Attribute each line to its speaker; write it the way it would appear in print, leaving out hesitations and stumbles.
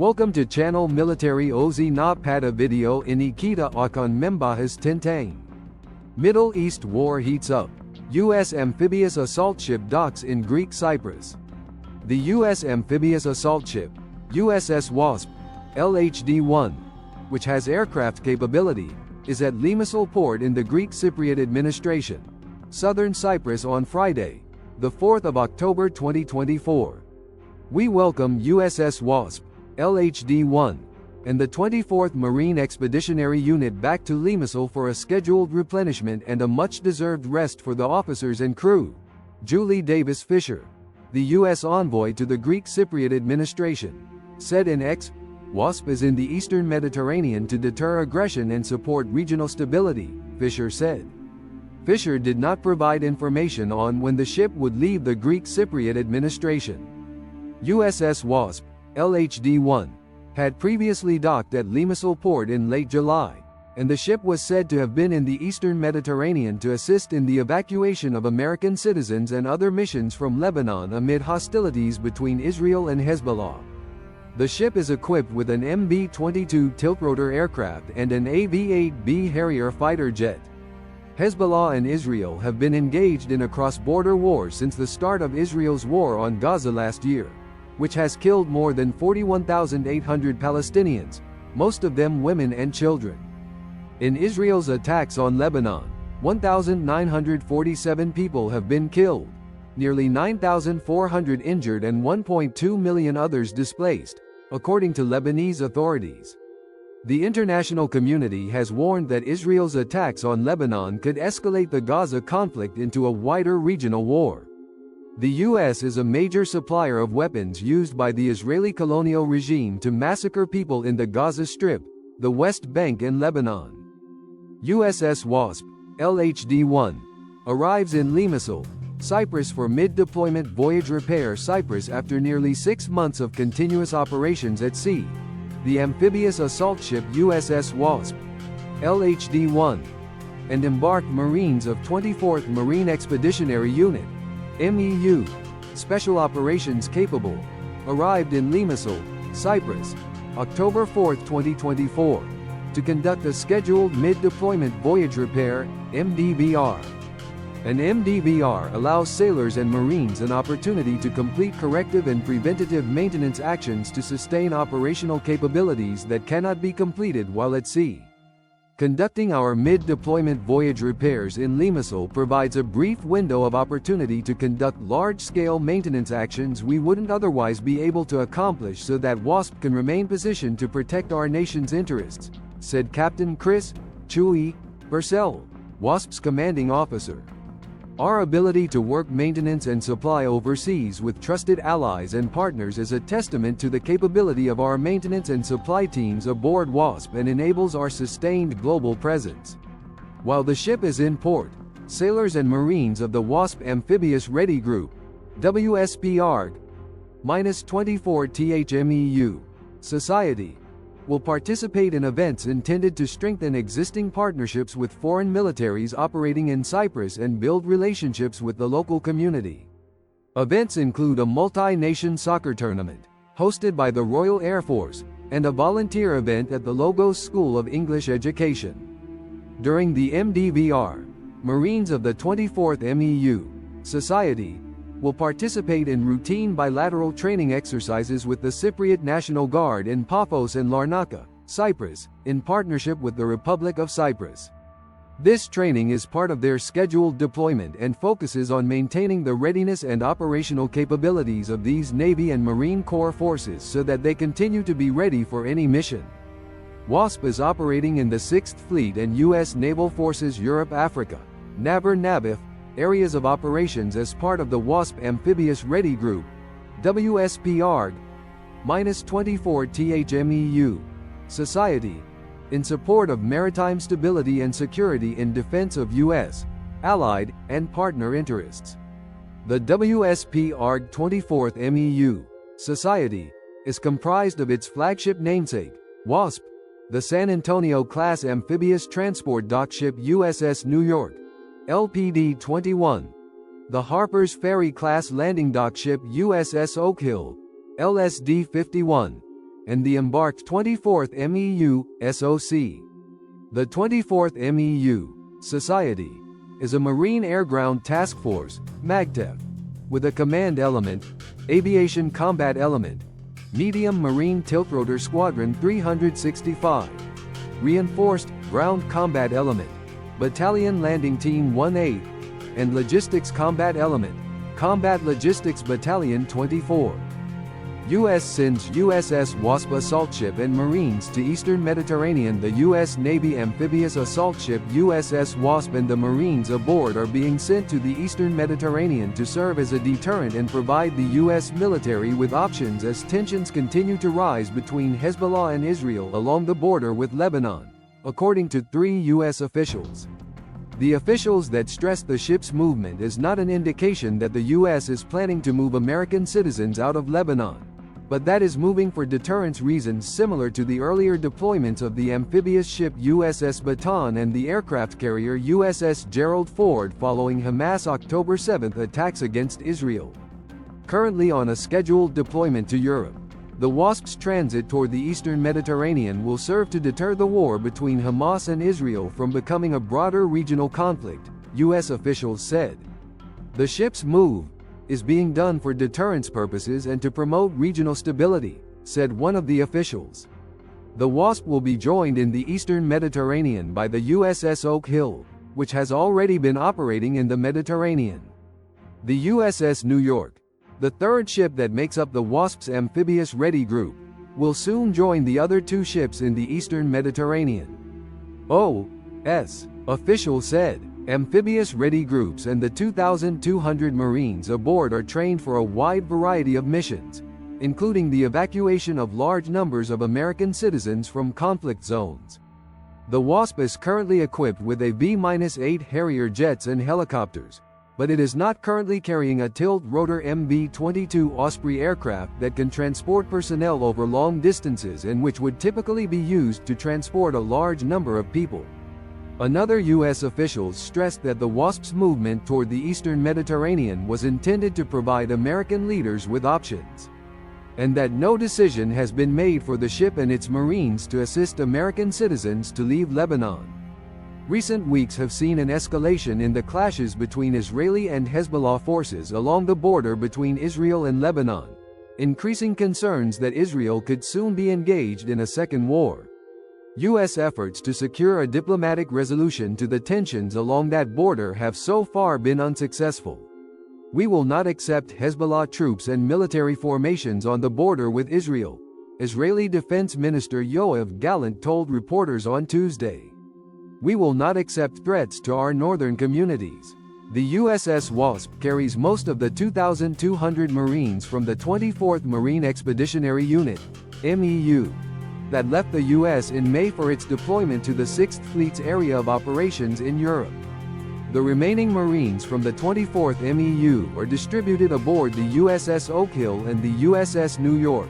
Speaker 1: Welcome to channel Military Oz na Pata video inikita akan membahas tintang. Middle East war heats up. U.S. amphibious assault ship docks in Greek Cyprus. The U.S. amphibious assault ship, USS Wasp, LHD-1, which has aircraft capability, is at Limassol Port in the Greek Cypriot administration, Southern Cyprus on Friday, the 4th of October 2024. We welcome USS Wasp, LHD-1, and the 24th Marine Expeditionary Unit back to Limassol for a scheduled replenishment and a much-deserved rest for the officers and crew. Julie Davis Fisher, the U.S. envoy to the Greek Cypriot administration, said in X, "Wasp is in the eastern Mediterranean to deter aggression and support regional stability," Fisher said. Fisher did not provide information on when the ship would leave the Greek Cypriot administration. USS Wasp, LHD-1, had previously docked at Limassol Port in late July, and the ship was said to have been in the eastern Mediterranean to assist in the evacuation of American citizens and other missions from Lebanon amid hostilities between Israel and Hezbollah. The ship is equipped with an MB-22 tiltrotor aircraft and an AV-8B Harrier fighter jet. Hezbollah and Israel have been engaged in a cross-border war since the start of Israel's war on Gaza last year, which has killed more than 41,800 Palestinians, most of them women and children. In Israel's attacks on Lebanon, 1,947 people have been killed, nearly 9,400 injured and 1.2 million others displaced, according to Lebanese authorities. The international community has warned that Israel's attacks on Lebanon could escalate the Gaza conflict into a wider regional war. The U.S. is a major supplier of weapons used by the Israeli colonial regime to massacre people in the Gaza Strip, the West Bank and Lebanon. USS Wasp, LHD-1, arrives in Limassol, Cyprus for mid-deployment voyage repair Cyprus after nearly 6 months of continuous operations at sea. The amphibious assault ship USS Wasp, LHD-1, and embarked Marines of 24th Marine Expeditionary Unit, MEU, Special Operations Capable, arrived in Limassol, Cyprus, October 4, 2024, to conduct a scheduled mid-deployment voyage repair, MDVR. An MDVR allows sailors and Marines an opportunity to complete corrective and preventative maintenance actions to sustain operational capabilities that cannot be completed while at sea. Conducting our mid-deployment voyage repairs in Limassol provides a brief window of opportunity to conduct large-scale maintenance actions we wouldn't otherwise be able to accomplish so that WASP can remain positioned to protect our nation's interests, said Captain Chris Chewy Purcell, WASP's commanding officer. Our ability to work maintenance and supply overseas with trusted allies and partners is a testament to the capability of our maintenance and supply teams aboard WASP and enables our sustained global presence. While the ship is in port, sailors and Marines of the WASP Amphibious Ready Group, WSPARG-24THMEU, Society, will participate in events intended to strengthen existing partnerships with foreign militaries operating in Cyprus and build relationships with the local community. Events include a multi-nation soccer tournament, hosted by the Royal Air Force, and a volunteer event at the Logos School of English Education. During the MDVR, Marines of the 24th MEU, Society, will participate in routine bilateral training exercises with the Cypriot National Guard in Paphos and Larnaca, Cyprus, in partnership with the Republic of Cyprus. This training is part of their scheduled deployment and focuses on maintaining the readiness and operational capabilities of these Navy and Marine Corps forces so that they continue to be ready for any mission. WASP is operating in the 6th Fleet and U.S. Naval Forces Europe-Africa, NAVFOR areas of operations as part of the WASP Amphibious Ready Group, WSPARG-24THMEU, Society, in support of maritime stability and security in defense of U.S., allied, and partner interests. The WSPARG-24th MEU, Society, is comprised of its flagship namesake, WASP, the San Antonio-class amphibious transport dockship USS New York, LPD-21, the Harper's Ferry-class landing dock ship USS Oak Hill, LSD-51, and the embarked 24th MEU, SOC. The 24th MEU, Society, is a Marine Air-Ground Task Force, MAGTF, with a command element, aviation combat element, medium marine tiltrotor squadron 365, reinforced ground combat element, battalion landing team 1/8, and logistics combat element, combat logistics battalion 24. U.S. sends USS Wasp assault ship and Marines to Eastern Mediterranean. The U.S. Navy amphibious assault ship USS Wasp and the Marines aboard are being sent to the Eastern Mediterranean to serve as a deterrent and provide the U.S. military with options as tensions continue to rise between Hezbollah and Israel along the border with Lebanon, according to 3 U.S. officials. The officials that stressed the ship's movement is not an indication that the U.S. is planning to move American citizens out of Lebanon, but that is moving for deterrence reasons similar to the earlier deployments of the amphibious ship USS Bataan and the aircraft carrier USS Gerald Ford following Hamas' October 7 attacks against Israel. Currently on a scheduled deployment to Europe, the Wasp's transit toward the Eastern Mediterranean will serve to deter the war between Hamas and Israel from becoming a broader regional conflict, U.S. officials said. The ship's move is being done for deterrence purposes and to promote regional stability, said one of the officials. The Wasp will be joined in the Eastern Mediterranean by the USS Oak Hill, which has already been operating in the Mediterranean. The USS New York, the third ship that makes up the Wasp's amphibious ready group, will soon join the other 2 ships in the Eastern Mediterranean. O.S. officials said. Amphibious ready groups and the 2,200 Marines aboard are trained for a wide variety of missions, including the evacuation of large numbers of American citizens from conflict zones. The Wasp is currently equipped with AV-8B Harrier jets and helicopters, but it is not currently carrying a tiltrotor MB-22 Osprey aircraft that can transport personnel over long distances and which would typically be used to transport a large number of people. Another U.S. official stressed that the Wasp's movement toward the Eastern Mediterranean was intended to provide American leaders with options, and that no decision has been made for the ship and its Marines to assist American citizens to leave Lebanon. Recent weeks have seen an escalation in the clashes between Israeli and Hezbollah forces along the border between Israel and Lebanon, increasing concerns that Israel could soon be engaged in a second war. U.S. efforts to secure a diplomatic resolution to the tensions along that border have so far been unsuccessful. We will not accept Hezbollah troops and military formations on the border with Israel, Israeli Defense Minister Yoav Gallant told reporters on Tuesday. We will not accept threats to our northern communities. The USS Wasp carries most of the 2,200 Marines from the 24th Marine Expeditionary Unit, MEU, that left the U.S. in May for its deployment to the 6th Fleet's area of operations in Europe. The remaining Marines from the 24th MEU are distributed aboard the USS Oak Hill and the USS New York.